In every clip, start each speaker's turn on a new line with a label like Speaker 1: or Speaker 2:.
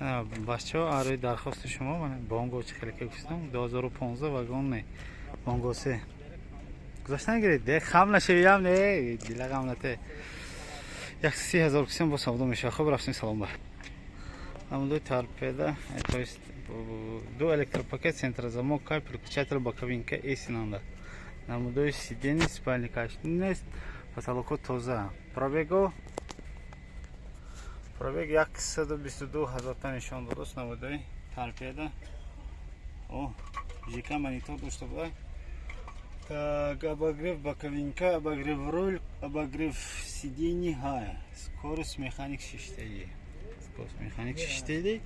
Speaker 1: бачаҳо арӯи дархости шумо бонго чихелка гуфтам 2015 вагон не бонго се гузашта нагиред де хам нашавиям не дила гам нате 30,000 кисем бо савдо мешава. Хуб рафтем салом ба амдои торпеда то есть до электропакет центра замок кай переключатель боковинка и синанда намудои сидени спальни кашни нест потолокот тоза пробего пробег 122,000 та нишон додост. Намудои торпеда жк монитор дошта буда так обогрев боковинка обогрев руль обогрев сидений скорость механик 6 механик 6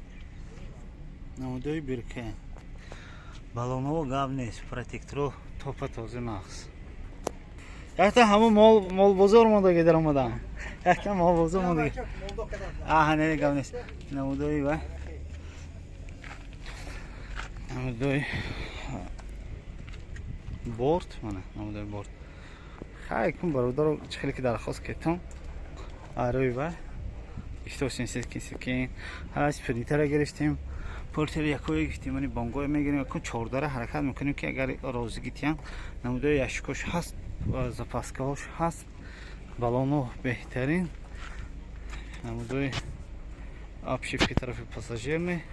Speaker 1: намудои бирка балоново гав нест протекторо топа тоза нақс якта ҳама мол бозор мондаги даромадам якта мол бозор мондаги не гав нест намудои ва намудои борт мана намудои борт хай кун бародаро чихеле ки дархост кетам арӯи ва ифтосинсекин ҳаст принтера гирифтем портер якое гирифтем мани бонгое мегирем кун 14 ҳаракат мекунем ки агар розӣ гитиям намудои яшкош ҳаст запаскаош ҳаст балоно беҳтарин намудои обшивки тарафи пассажирни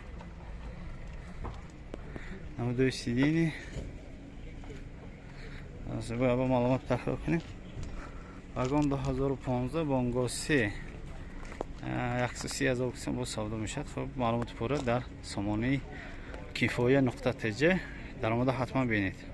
Speaker 1: намудои сидени ба маълумот таҳрир кунем вагон 2015 бонго се 130,000 кисем бо савдо мешавад. Хуб маълумоти пурра дар сомонаи кифоя.tj дар омода ҳатман бинед.